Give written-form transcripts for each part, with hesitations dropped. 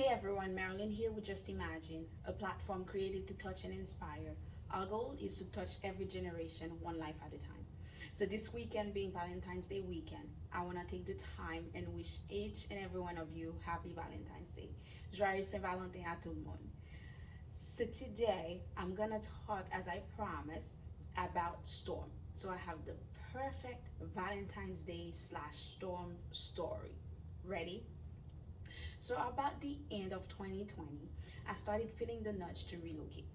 Hey everyone, Marilyn here with Just Imagine, a platform created to touch and inspire. Our goal is to touch every generation, one life at a time. So, this weekend being Valentine's Day weekend, I want to take the time and wish each and every one of you happy Valentine's Day. Joyeux Saint Valentin à tout le monde. So, today I'm gonna talk, as I promised, about storm. So, I have the perfect Valentine's Day slash storm story. Ready? So, about the end of 2020, I started feeling the nudge to relocate.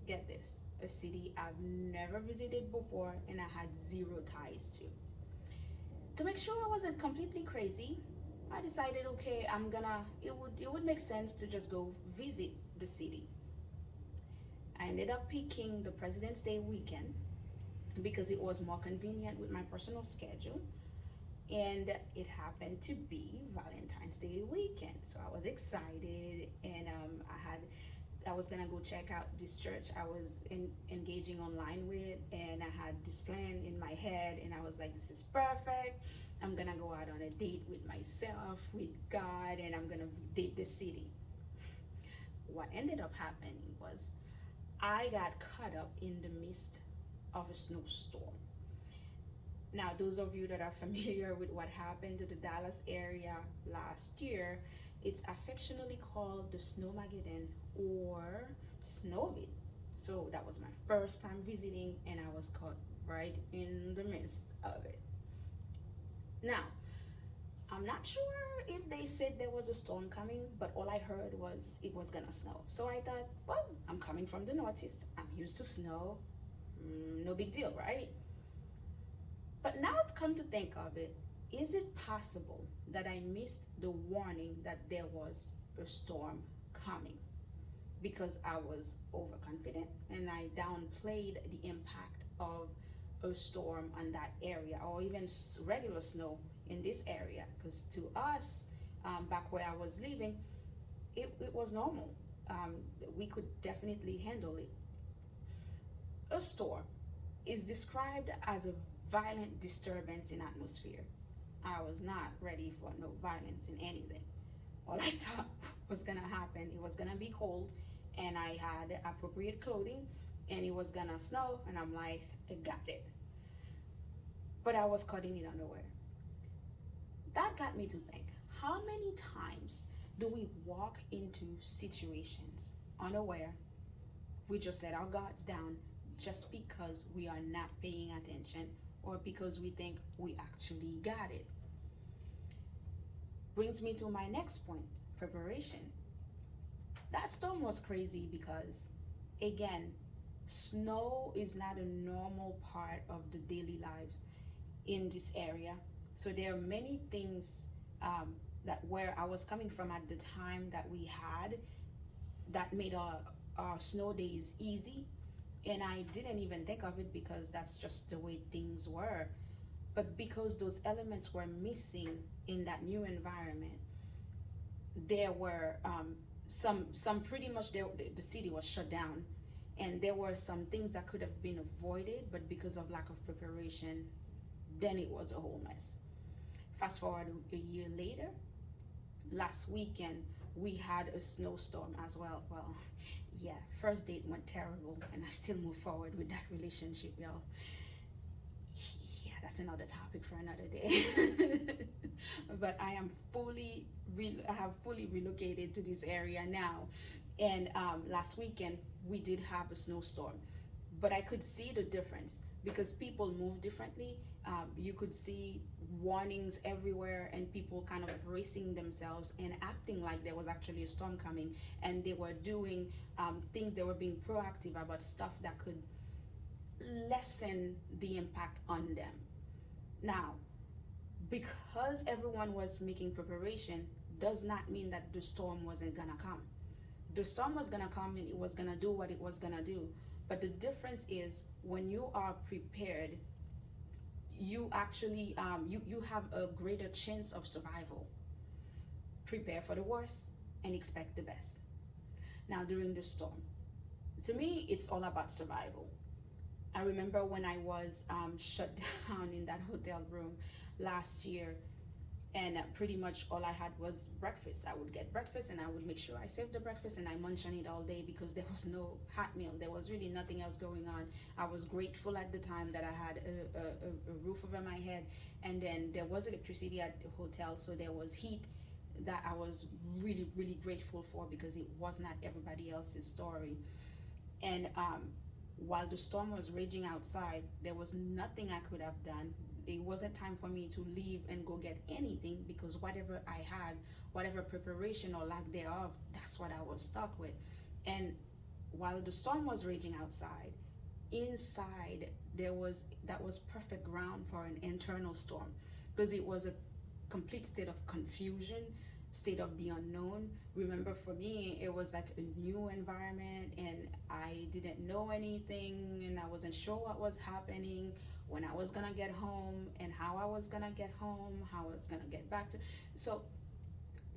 Get this, a city I've never visited before and I had zero ties to. To make sure I wasn't completely crazy, I decided, okay, it would make sense to just go visit the city. I ended up picking the President's Day weekend because it was more convenient with my personal schedule, and it happened to be Valentine's Day weekend. So I was excited, and I was gonna go check out this church I was engaging online with, and I had this plan in my head, and I was like, this is perfect. I'm gonna go out on a date with myself, with God, and I'm gonna date the city. What ended up happening was I got caught up in the midst of a snowstorm. Now, those of you that are familiar with what happened to the Dallas area last year, it's affectionately called the Snowmageddon or Snowvid. So that was my first time visiting, and I was caught right in the midst of it. Now, I'm not sure if they said there was a storm coming, but all I heard was it was gonna snow. So I thought, well, I'm coming from the Northeast. I'm used to snow. No big deal, right? But now, come to think of it, is it possible that I missed the warning that there was a storm coming because I was overconfident and I downplayed the impact of a storm on that area, or even regular snow in this area? Because to us, back where I was living, it was normal. We could definitely handle it. A storm is described as a violent disturbance in atmosphere. I was not ready for no violence in anything. All I thought was gonna happen, it was gonna be cold, and I had appropriate clothing, and it was gonna snow, and I'm like, I got it. But I was caught in it unaware. That got me to think, how many times do we walk into situations unaware? We just let our guards down just because we are not paying attention, or because we think we actually got it. Brings me to my next point, preparation. That storm was crazy because, again, snow is not a normal part of the daily lives in this area. So there are many things that where I was coming from at the time that we had that made our snow days easy. And I didn't even think of it because that's just the way things were. But because those elements were missing in that new environment, there were some pretty much the city was shut down, and there were some things that could have been avoided, but because of lack of preparation, then it was a whole mess. Fast forward a year later, last weekend we had a snowstorm as well. Well, yeah, first date went terrible, and I still move forward with that relationship, y'all. Yeah, that's another topic for another day. But I have fully relocated to this area now, and last weekend we did have a snowstorm, but I could see the difference because people move differently. You could see warnings everywhere, and people kind of bracing themselves and acting like there was actually a storm coming, and they were doing things, they were being proactive about stuff that could lessen the impact on them. Now, because everyone was making preparation, does not mean that the storm wasn't gonna come. The storm was gonna come, and it was gonna do what it was gonna do. But the difference is, when you are prepared, you actually you have a greater chance of survival. Prepare for the worst and expect the best. Now, during the storm, to me, it's all about survival. I remember when I was shut down in that hotel room last year, And pretty much all I had was breakfast. I would get breakfast and I would make sure I saved the breakfast and I munch on it all day because there was no hot meal. There was really nothing else going on. I was grateful at the time that I had a roof over my head, and then there was electricity at the hotel, so there was heat that I was really, really grateful for because it was not everybody else's story. And while the storm was raging outside, there was nothing I could have done. It wasn't time for me to leave and go get anything because whatever I had, whatever preparation or lack thereof, that's what I was stuck with. And while the storm was raging outside, inside that was perfect ground for an internal storm because it was a complete state of confusion, state of the unknown. Remember, for me, it was like a new environment and I didn't know anything and I wasn't sure what was happening, when I was gonna get home and how I was gonna get home, how I was gonna get back to. So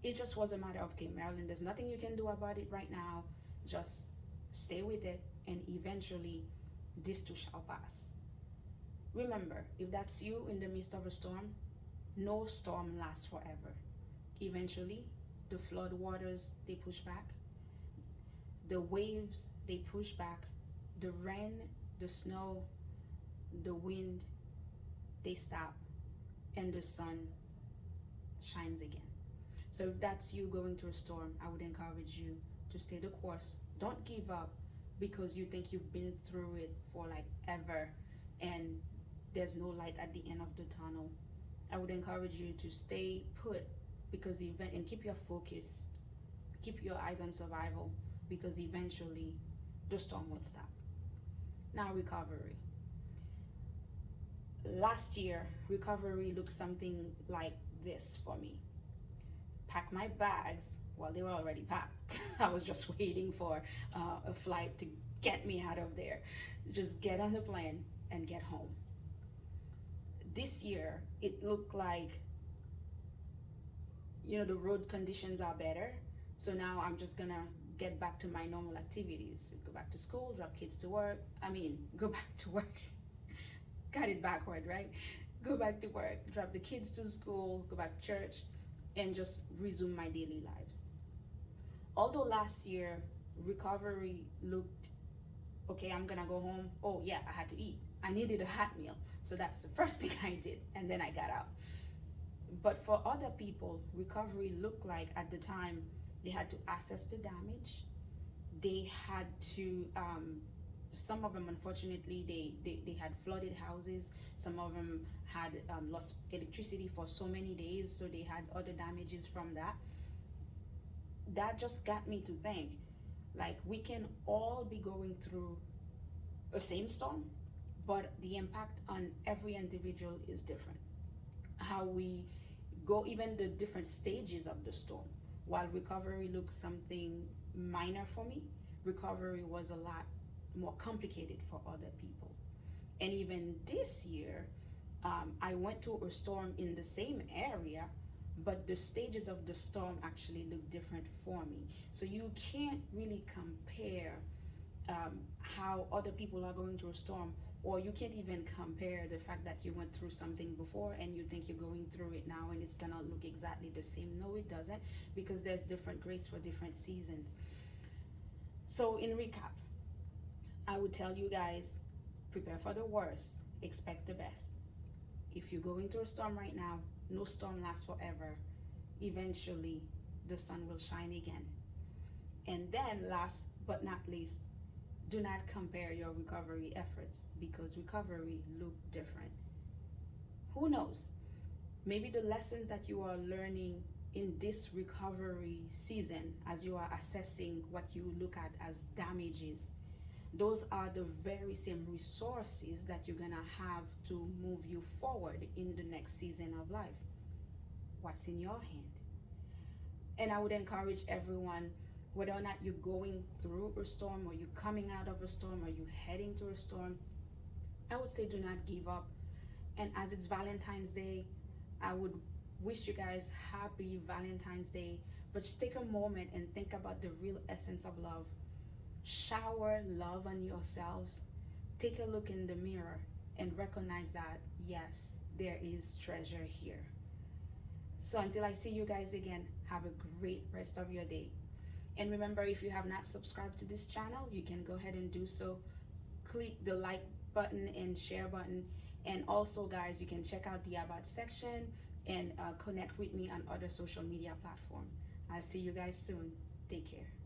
it just was a matter of, okay, Marilyn, there's nothing you can do about it right now. Just stay with it and eventually this too shall pass. Remember, if that's you in the midst of a storm, no storm lasts forever. Eventually, the flood waters, they push back. The waves, they push back. The rain, the snow, the wind, they stop. And the sun shines again. So if that's you going through a storm, I would encourage you to stay the course. Don't give up because you think you've been through it for like ever and there's no light at the end of the tunnel. I would encourage you to stay put because and keep your focus, keep your eyes on survival because eventually the storm will stop. Now, recovery. Last year, recovery looked something like this for me. Pack my bags. Well, they were already packed. I was just waiting for a flight to get me out of there. Just get on the plane and get home. This year, it looked like, the road conditions are better. So now I'm just gonna get back to my normal activities. Go back to school, drop kids to work. Go back to work. Got it backward, right? Go back to work, drop the kids to school, go back to church, and just resume my daily lives. Although last year, recovery looked, okay, I'm gonna go home. Oh yeah, I had to eat. I needed a hot meal. So that's the first thing I did, and then I got out. But for other people, recovery looked like at the time they had to assess the damage. They had to, some of them, unfortunately, they had flooded houses. Some of them had lost electricity for so many days, so they had other damages from that. That just got me to think, like, we can all be going through a same storm, but the impact on every individual is different. How we go, even the different stages of the storm. While recovery looks something minor for me, recovery was a lot more complicated for other people. And even this year, I went to a storm in the same area, but the stages of the storm actually look different for me. So you can't really compare how other people are going through a storm, or you can't even compare the fact that you went through something before and you think you're going through it now and it's gonna look exactly the same. No, it doesn't, because there's different grace for different seasons. So in recap, I would tell you guys, prepare for the worst, expect the best. If you're going through a storm right now, no storm lasts forever. Eventually, the sun will shine again. And then last but not least, do not compare your recovery efforts because recovery look different. Who knows? Maybe the lessons that you are learning in this recovery season as you are assessing what you look at as damages, those are the very same resources that you're gonna have to move you forward in the next season of life. What's in your hand? And I would encourage everyone, whether or not you're going through a storm or you're coming out of a storm or you're heading to a storm, I would say do not give up. And as it's Valentine's Day, I would wish you guys happy Valentine's Day, but just take a moment and think about the real essence of love. Shower love on yourselves. Take a look in the mirror and recognize that, yes, there is treasure here. So until I see you guys again, have a great rest of your day. And remember, if you have not subscribed to this channel, you can go ahead and do so. Click the like button and share button. And also, guys, you can check out the about section and connect with me on other social media platforms. I'll see you guys soon. Take care.